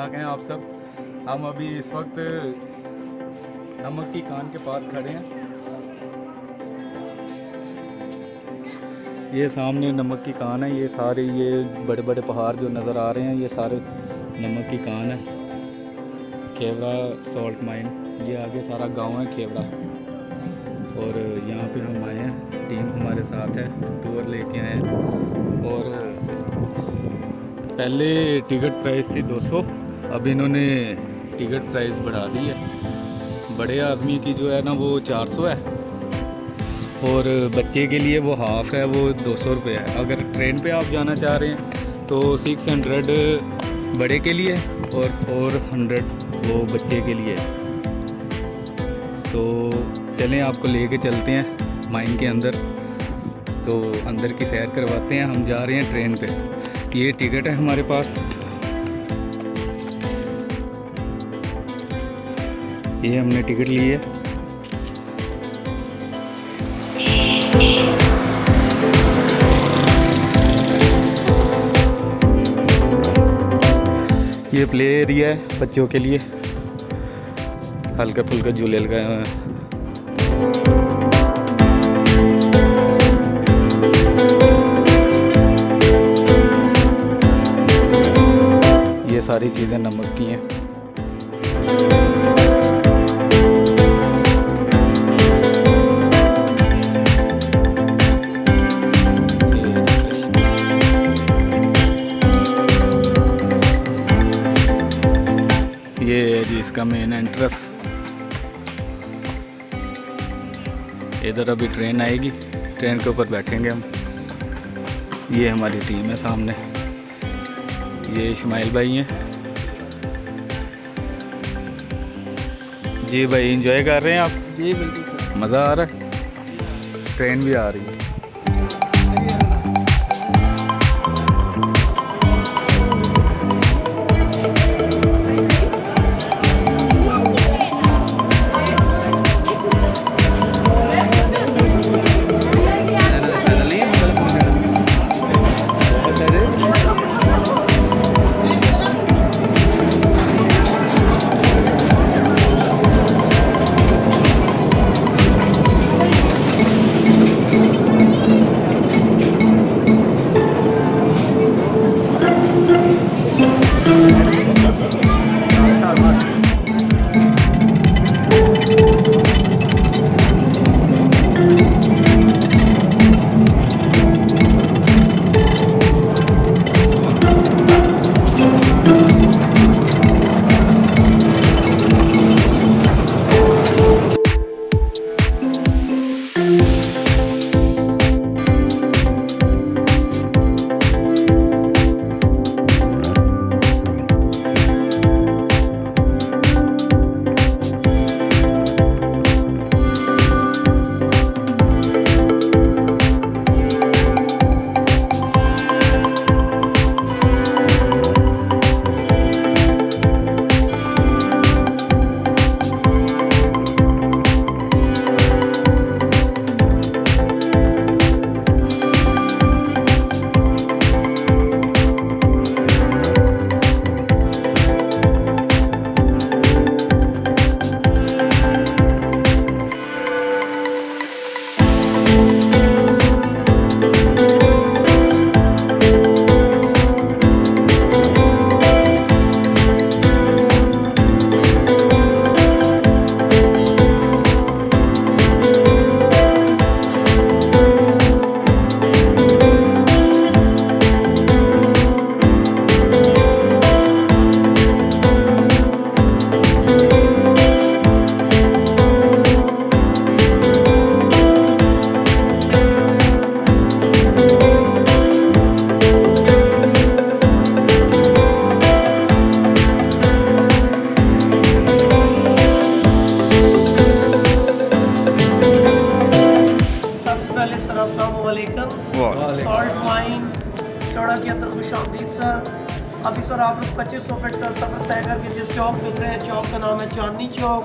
ठाक हैं आप सब। हम अभी इस वक्त नमक की कान के पास खड़े हैं। ये सामने नमक की कान है। ये सारे ये बड़े बड़े पहाड़ जो नज़र आ रहे हैं ये सारे नमक की कान है। खेवड़ा सॉल्ट माइन, ये आगे सारा गांव है खेवड़ा। और यहाँ पे हम आए हैं, टीम हमारे साथ है, टूर लेके आए हैं। और पहले टिकट प्राइस थी 200, अब इन्होंने टिकट प्राइस बढ़ा दी है। बड़े आदमी की जो है ना वो 400 है और बच्चे के लिए वो हाफ़ है, वो 200 रुपये है। अगर ट्रेन पे आप जाना चाह रहे हैं तो 600 बड़े के लिए और 400 वो बच्चे के लिए। तो चलें आपको लेके चलते हैं माइन के अंदर, तो अंदर की सैर करवाते हैं। हम जा रहे हैं ट्रेन पे। ये टिकट है हमारे पास, ये हमने टिकट ली है। ये प्ले एरिया है बच्चों के लिए, हल्का फुल्का झूले लगाए हुए हैं। ये सारी चीज़ें नमक की हैं। ये है जी इसका मेन एंट्रेंस। इधर अभी ट्रेन आएगी, ट्रेन के ऊपर बैठेंगे हम। ये हमारी टीम है सामने, ये इस्माइल भाई हैं जी। भाई एंजॉय कर रहे हैं आप? जी बिल्कुल सर, मज़ा आ रहा है, ट्रेन भी आ रही है। सॉल्ट माइन चौड़ा के अंदर खुशामदीद सर। अभी सर आप लोग 2500 फीट का सफर तय करके जिस चौक पे उतरे हैं, चौक का नाम है चांदनी चौक।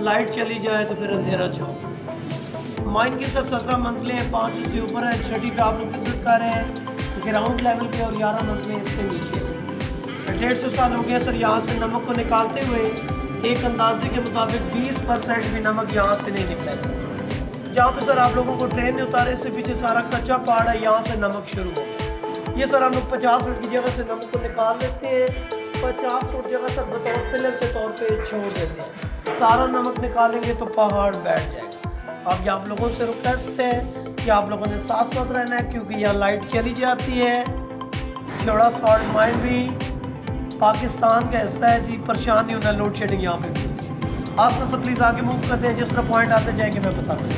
लाइट चली जाए तो फिर अंधेरा चौक। माइन की सर 17 मंजिलें हैं, 5 से ऊपर है। छठी पे आप लोग विजिट कर रहे हैं, ग्राउंड लेवल पे, और 11 मंजिलें इसके नीचे हैं। 150 साल हो गया सर यहाँ से नमक को निकालते हुए। एक अंदाजे के मुताबिक 20% भी नमक यहाँ से नहीं निकला सर। जहाँ पे सर आप लोगों को ट्रेन ने उतारे, इससे पीछे सारा कच्चा पहाड़ है, यहाँ से नमक शुरू हो। ये सर हम लोग 50 फुट की जगह से नमक को निकाल लेते हैं, 50 फुट जगह सर बतौर फिलर के तौर पे छोड़ देते हैं। सारा नमक निकालेंगे तो पहाड़ बैठ जाएगा। अब ये आप लोगों से रिक्वेस्ट है कि आप लोगों ने साथ साथ रहना है, क्योंकि यहाँ लाइट चली जाती है। थोड़ा सॉल्ट माइन भी पाकिस्तान का हिस्सा है जी, परेशान नहीं होना, लोड शेडिंग यहाँ पे भी। आस्ते से प्लीज़ आगे मूव करते हैं, जिस तरह पॉइंट आते जाएंगे मैं बताता हूँ।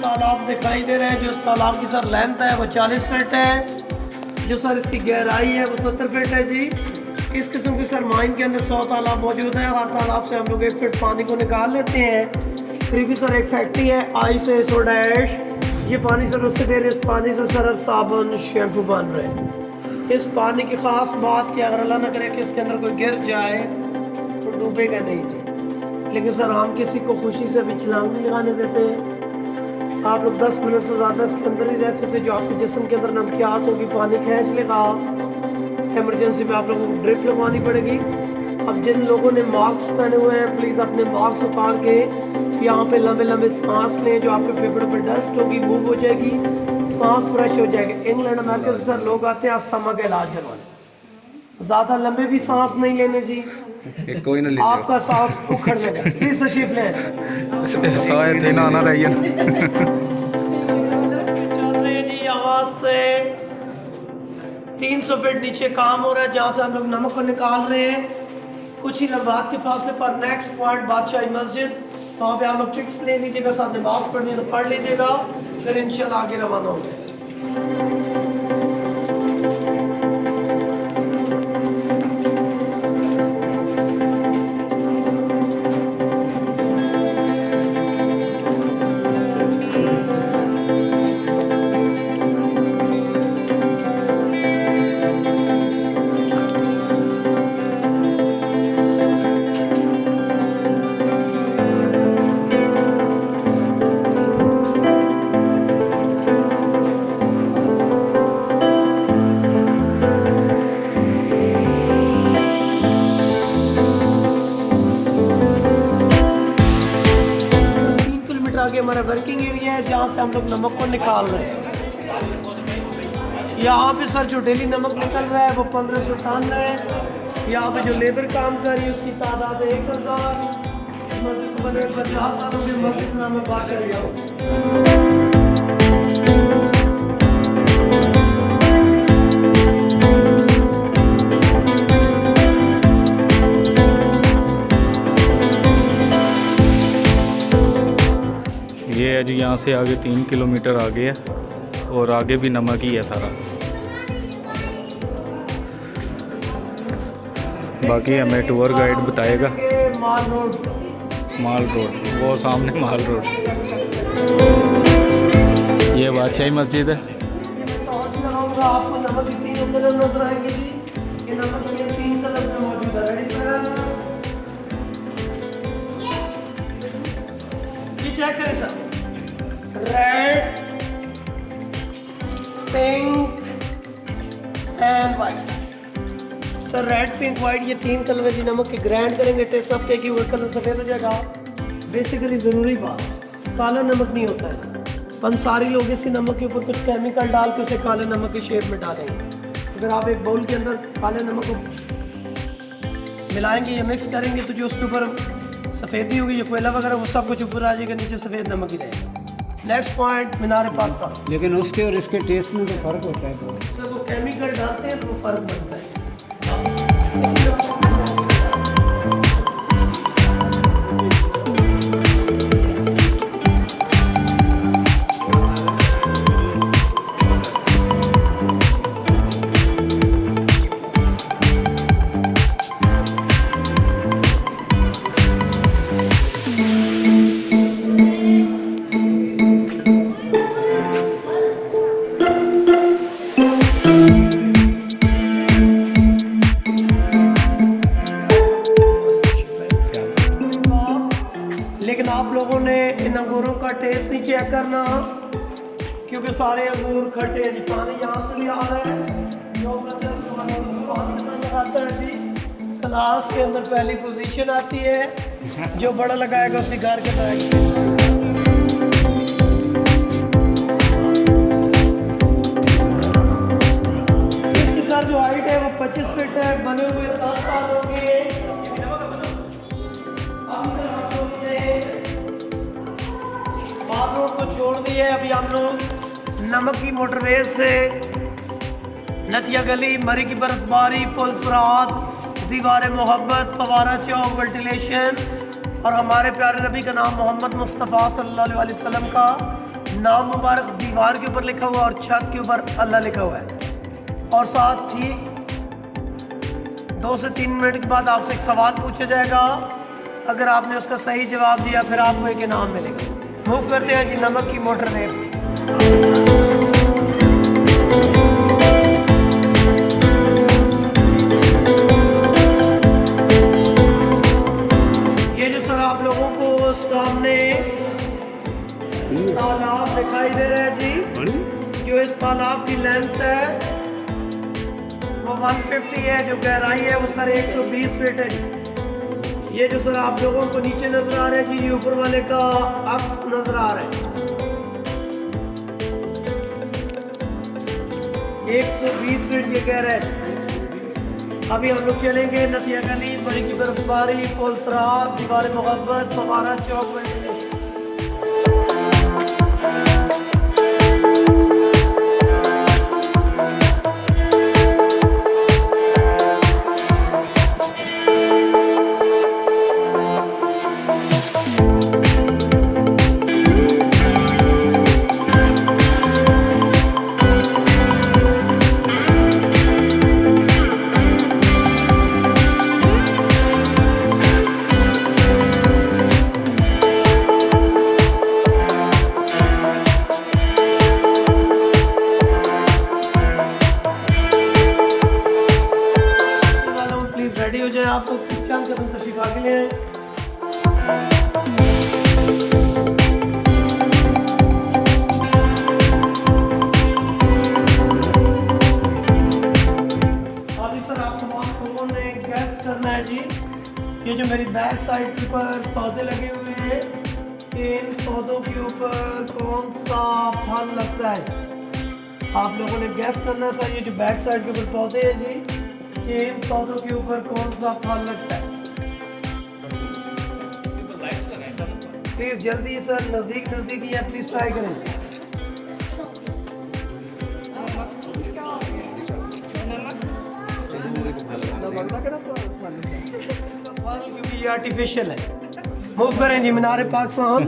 तालाब दिखाई दे रहे हैं, जो इस तालाब की सर लेंथ है वो 40 फीट है, जो सर इसकी गहराई है वो 70 फीट है जी। इस किस्म के सर माइन के अंदर 100 तालाब मौजूद है। हर तालाब से हम लोग 1 फीट पानी को निकाल लेते हैं। फिर भी सर एक फैक्ट्री है आई से सोडा ऐश, ये पानी सर उससे दे रहे, इस पानी से सरफ साबुन शैम्पू बन रहे हैं। इस पानी की ख़ास बात कि अगर अल्लाह ना करे कि इसके अंदर कोई गिर जाए तो डूबेगा नहीं जी, लेकिन सर हम किसी को खुशी से भी छलांग नहीं लगाने देते। आप लोग 10 मिनट से ज़्यादा इसके अंदर ही रह सकते, जो आपके जिस्म के अंदर नमकियात होगी पानी खींच लेगा। इमरजेंसी में आप लोगों को ड्रिप लगवानी पड़ेगी। अब जिन लोगों ने मास्क पहने हुए हैं प्लीज़ अपने मास्क उतार के यहाँ पे लंबे लंबे सांस लें, जो आपके फेफड़े पर डस्ट होगी मूव हो जाएगी, सांस फ्रेश हो जाएगी। इंग्लैंड अमेरिका से सर लोग आते हैं अस्थमा का इलाज करवाने। ज़्यादा लंबे भी सांस नहीं लेने जी, कोई ना आपका सांस उखड़ जाएगा। प्लीज़ तशरीफ लें थे ना आना रही जी। यहाँ से 300 फीट नीचे काम हो रहा है, जहाँ से हम लोग नमक को निकाल रहे हैं। कुछ ही लम्हात के फासले पर नेक्स्ट पॉइंट बादशाही मस्जिद, वहाँ पे आप लोग फिक्स ले लीजिएगा, साथ नमाज पढ़नी तो पढ़ लीजिएगा, फिर इंशाल्लाह आगे रवाना हो जाएगा। आगे हमारा वर्किंग एरिया है, जहाँ से हम लोग नमक को निकाल रहे हैं। यहाँ पे सर जो डेली नमक निकल रहा है वो 1500 टन है। यहाँ पे जो लेबर काम कर रही है उसकी तादाद 1000। मस्जिद को बने 50 सालों की मस्जिद नाम है बादशाह। ये है जी, यहाँ से आगे 3 किलोमीटर आगे है और आगे भी नमक ही है सारा। बाकी हमें टूर गाइड बताएगा। माल रोड वो सामने माल रोड। ये बादशाही मस्जिद है। आपको नमक की 3 कलर नजर आएंगे जी। ये नमक ये 3 कलर में मौजूद है। Ready sir? ये चेक करें sir, red, pink and white. Sir red, pink, white ये 3 कलर है जी। नमक के ग्राइंड करेंगे, टेस्ट सब के वो कलर सफ़ेद हो जाएगा। बेसिकली ज़रूरी बात, काला नमक नहीं होता है। पंसारी लोग इसी नमक के ऊपर कुछ केमिकल डाल के उसे काले नमक के शेप में डालेंगे। अगर आप एक बाउल के अंदर काले नमक को मिलाएंगे या मिक्स करेंगे तो जो उसके ऊपर सफ़ेदी होगी, जो कोयला वगैरह वो सब कुछ ऊपर आ जाएगा, नीचे सफ़ेद नमक ही रहेगा। नेक्स्ट पॉइंट मीनार पाकिस्तान। लेकिन उसके और इसके टेस्ट में तो फ़र्क होता है। सर वो केमिकल डालते हैं तो वो फ़र्क बनता है। ने इन अंगूरों का टेस्ट नहीं चेक करना, क्योंकि सारे अंगूर खट्टे हैं। पानी यहाँ से भी आ रहा है। जो बच्चा पसंद आता है जी, क्लास के अंदर पहली पोजीशन आती है। जो बड़ा लगाएगा उसके घर के बैग। इसकी सर जो हाइट है वो 25 फीट है। बने हुए 10 साल हो गए। बाथरूम को छोड़ दिए। अभी हम लोग नमक की मोटरवे से नथिया गली, मरी की बर्फबारी, पुल फरात, दीवार मोहब्बत, फवारा चौक, वेंटिलेशन और हमारे प्यारे नबी का नाम मोहम्मद मुस्तफ़ा सल्लल्लाहु अलैहि वसल्लम का नाम मुबारक दीवार के ऊपर लिखा हुआ और छत के ऊपर अल्लाह लिखा हुआ है। और साथ ही 2 से 3 मिनट के बाद आपसे एक सवाल पूछा जाएगा। अगर आपने उसका सही जवाब दिया फिर आपको एक इनाम मिलेगा। मूव करते हैं जी नमक की मोटरवे। ये जो सर आप लोगों को सामने तालाब दिखाई दे रहा है जी, जो इस तालाब की लेंथ है वो 150 है। जो गहराई है वो सर 120 फीट है जी। ये जो सर आप लोगों को नीचे नजर आ रहा है जी, ये ऊपर वाले का अक्स नजर आ रहा है। 120 फीट ये कह रहा है। अभी हम लोग चलेंगे नथिया गली, बड़ी की बर्फबारी, पुल फरात, दीवार मोहब्बत, फवारा चौक। रेडी हो जाए, आपको किस चांद के अंदर तशरीफ आगे ले आए। अभी सर आप लोगों ने गैस करना है जी, ये जो मेरी बैक साइड के ऊपर पौधे लगे हुए हैं, इन पौधों के ऊपर कौन सा फल लगता है। आप लोगों ने गैस करना है सर। ये जो बैक साइड के ऊपर पौधे हैं जी, इन पौधों के ऊपर कौन सा फल लगता है। प्लीज जल्दी सर, नजदीक ही है, प्लीज ट्राई करें। फल क्योंकि ये आर्टिफिशियल है। मूव करें जी मीनार पाक साहब।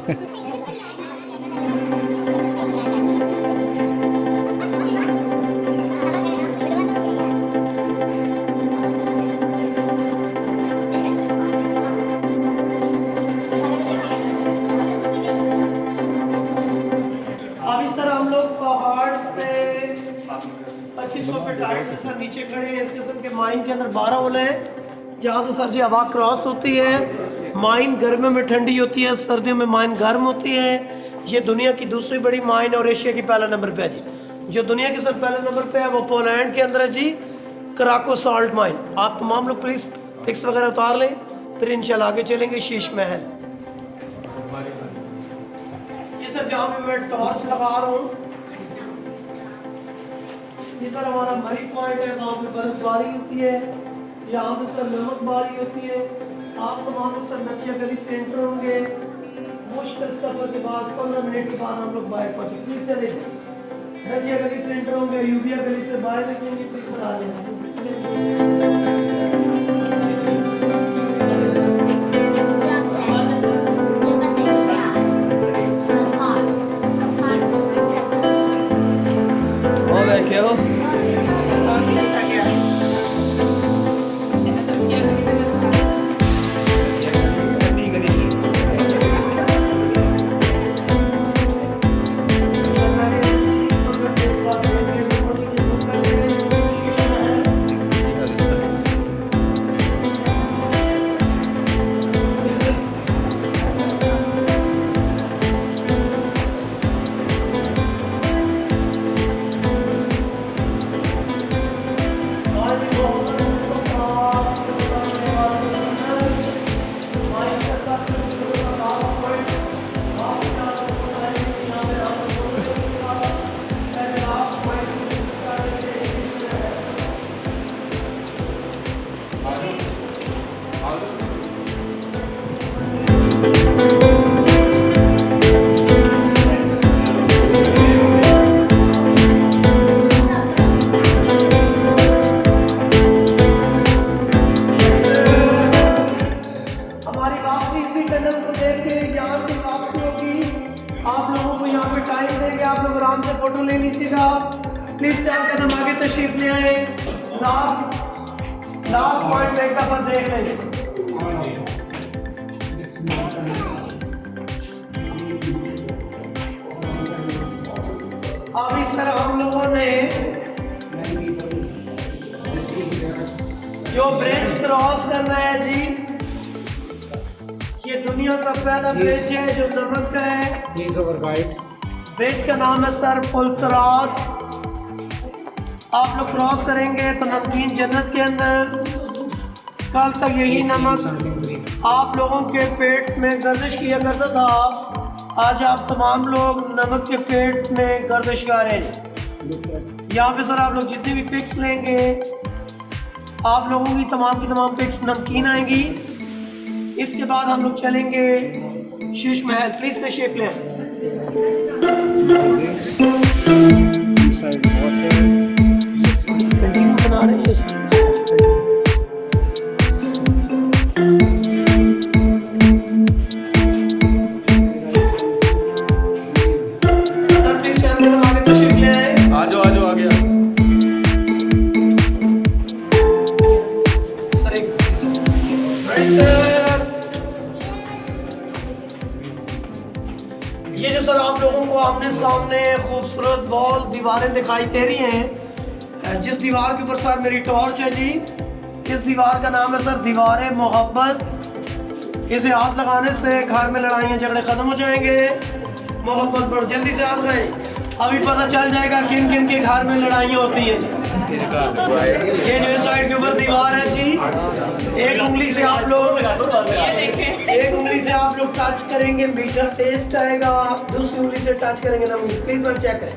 हम लोग पहाड़ से 2500 फीट हाइट से सर नीचे खड़े हैं। इस किस्म के माइन के अंदर 12 होल हैं, जहाँ से सर जी हवा क्रॉस होती है। माइन गर्मियों में ठंडी होती है, सर्दियों में माइन गर्म होती है। ये दुनिया की दूसरी बड़ी माइन और एशिया की पहला नंबर पे है जी। जो दुनिया के सर पहले नंबर पे है वो पोलैंड के अंदर है जी, कराको साल्ट माइन। आप तमाम लोग प्लीज पिक्स वगैरह उतार लें, फिर इंशाल्लाह आगे चलेंगे। शीश महल सर जहाँ पे मैं टॉर्च लगा रहा हूँ, ये सर हमारा मरी पॉइंट है। वहाँ पे बर्फबारी होती है, यहाँ पे सर नमकबारी होती है। आप तमाम लोग सर नथिया गली से एंटर होंगे। मुश्किल सफर के बाद 15 मिनट के बाद हम लोग बाहर पहुंचे। प्लीज चले नथिया गली से एंटर होंगे, यूबिया गली से बाहर निकलेंगे। प्लीज सर आ जाए। आराम से फोटो ले लीजिएगा। प्लीज 4 कदम आगे तशरीफ ले आए। लास्ट पॉइंट एक दफा देख लें। अभी सर हम लोगों ने जो ब्रिज क्रॉस करना है जी, ये दुनिया का पहला ब्रिज है जो नमक का है। ब्रिज का नाम है सर पुलसरात। आप लोग क्रॉस करेंगे तो नमकीन जन्नत के अंदर। कल तक यही नमक आप लोगों के पेट में गर्दिश किया करता था, आज आप तमाम लोग नमक के पेट में गर्दिशगार हैं। यहाँ पे सर आप लोग जितनी भी पिक्स लेंगे, आप लोगों की तमाम पिक्स नमकीन आएंगी। इसके बाद हम लोग चलेंगे शीश महल। प्लीज तशरीफ लें। कंटिन्यू बना रहे हैं ये जो सर आप लोगों को आमने सामने खूबसूरत वॉल दीवारें दिखाई दे रही हैं, जिस दीवार के ऊपर सर मेरी टॉर्च है जी, इस दीवार का नाम है सर दीवार मोहब्बत। इसे हाथ लगाने से घर में लड़ाइयाँ झगड़े खत्म हो जाएंगे। मोहब्बत बढ़ जल्दी से हाथ लगाएं, अभी पता चल जाएगा किन किन के घर में लड़ाइयाँ होती हैं। ये जो इस साइड के ऊपर दीवार है जी, एक उंगली से आप लोग टच करेंगे मीठा टेस्ट आएगा, दूसरी उंगली से टच करेंगे नमकीन। प्लीज मैम चेक करें,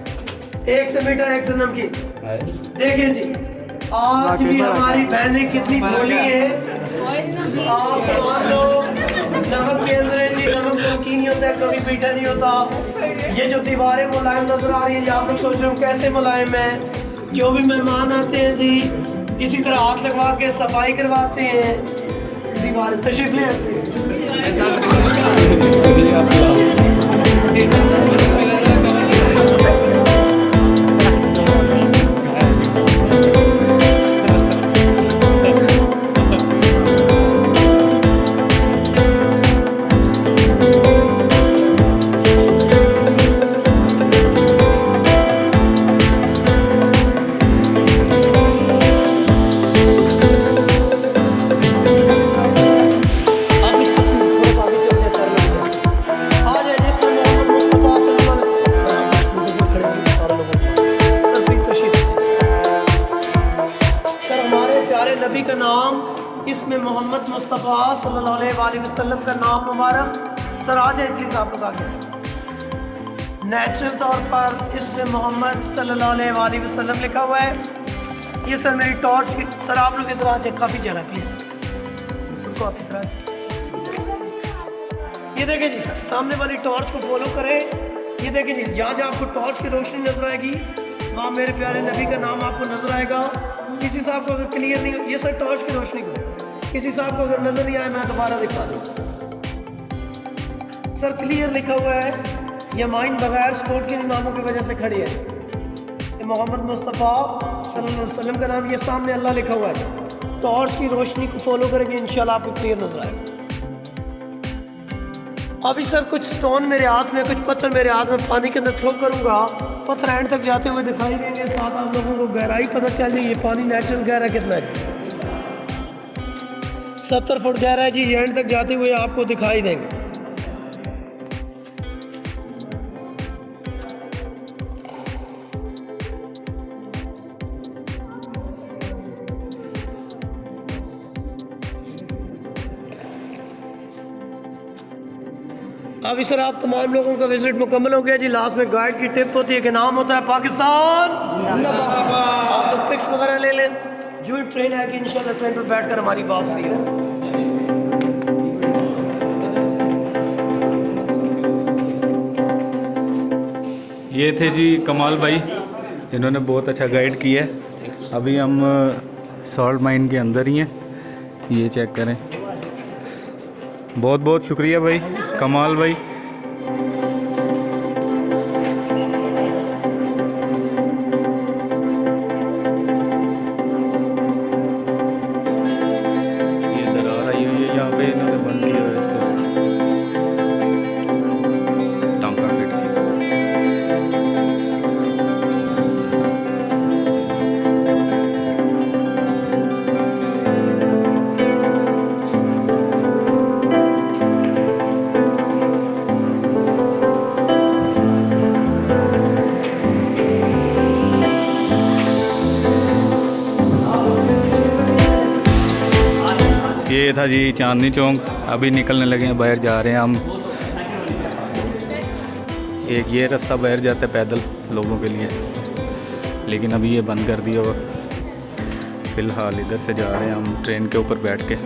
एक से मीठा एक से नमकीन। देखिए जी आज भी हमारी बहनें कितनी भोली है। आप लोग नमक के अंदर है जी, नमक नमकीन नहीं होता है, कभी मीठा नहीं होता। ये जो दीवारें मुलायम नजर आ रही है, आप लोग सोच रहे हो कैसे मुलायम है। जो भी मेहमान आते हैं जी इसी तरह हाथ लगवा के सफाई करवाते हैं। दीवार तशरीफ लें। नबी का नाम, इसमें मोहम्मद मुस्तफ़ा सल्लल्लाहु अलैहि वसल्लम का नाम मुबारक। सर आ जाए प्लीज़ आप लोग आगे। नेचुरल तौर पर इसमें मोहम्मद सल्लल्लाहु अलैहि वसल्लम लिखा हुआ है। ये सर मेरी टॉर्च की, सर आप लोग इधर आ जाए, काफ़ी जगह प्लीज़ को आप इधर। ये देखें जी सर, सामने वाली टॉर्च को फॉलो करें। ये देखें जी, जहाँ जहाँ आपको टॉर्च की रोशनी नजर आएगी वहाँ मेरे प्यारे नबी का नाम आपको नजर आएगा। किसी साहब को अगर क्लियर नहीं हो, ये सर टॉर्च की रोशनी को, किसी साहब को अगर नजर नहीं आए मैं दोबारा दिखा दूँ। सर क्लियर लिखा हुआ है, ये माइन बगैर सपोर्ट के नामों की वजह से खड़ी है। ये मोहम्मद मुस्तफ़ा सल्लल्लाहु अलैहि वसल्लम का नाम, ये सामने अल्लाह लिखा हुआ है। टॉर्च की रोशनी को फॉलो करेंगे इंशाल्लाह आपको क्लियर नजर आएगा। अभी सर कुछ स्टोन मेरे हाथ में, कुछ पत्थर मेरे हाथ में पानी के अंदर थ्रो करूंगा, पत्थर एंड तक जाते हुए दिखाई देंगे, साथ आप लोगों को गहराई पता चल जाएगी। ये पानी नेचुरल गहरा कितना है, 70 फुट गहरा है जी। एंड तक जाते हुए आपको दिखाई देंगे। अभी सर आप तमाम लोगों का विजिट मुकम्मल हो गया जी। लास्ट में गाइड की टिप होती है कि नाम होता है पाकिस्तान। आप लोग फिक्स वगैरह ले लें, जो ट्रेन है कि इंशाल्लाह ट्रेन पर बैठकर हमारी वापसी है। ये थे जी कमाल भाई, इन्होंने बहुत अच्छा गाइड किया है। अभी हम सॉल्ट माइन के अंदर ही हैं, ये चेक करें। बहुत बहुत शुक्रिया भाई कमाल भाई। ये था जी चांदनी चौक। अभी निकलने लगे हैं, बाहर जा रहे हैं हम। एक ये रास्ता बाहर जाता है पैदल लोगों के लिए, लेकिन अभी ये बंद कर दिया हुआ। फ़िलहाल इधर से जा रहे हैं हम ट्रेन के ऊपर बैठ के।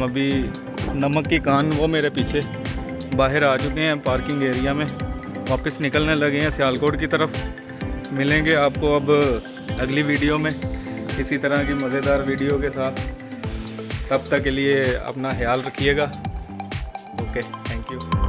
अभी नमक की कान वो मेरे पीछे बाहर आ चुके हैं पार्किंग एरिया में। वापस निकलने लगे हैं सियालकोट की तरफ। मिलेंगे आपको अब अगली वीडियो में इसी तरह की मज़ेदार वीडियो के साथ। तब तक के लिए अपना ख्याल रखिएगा। Okay, thank you.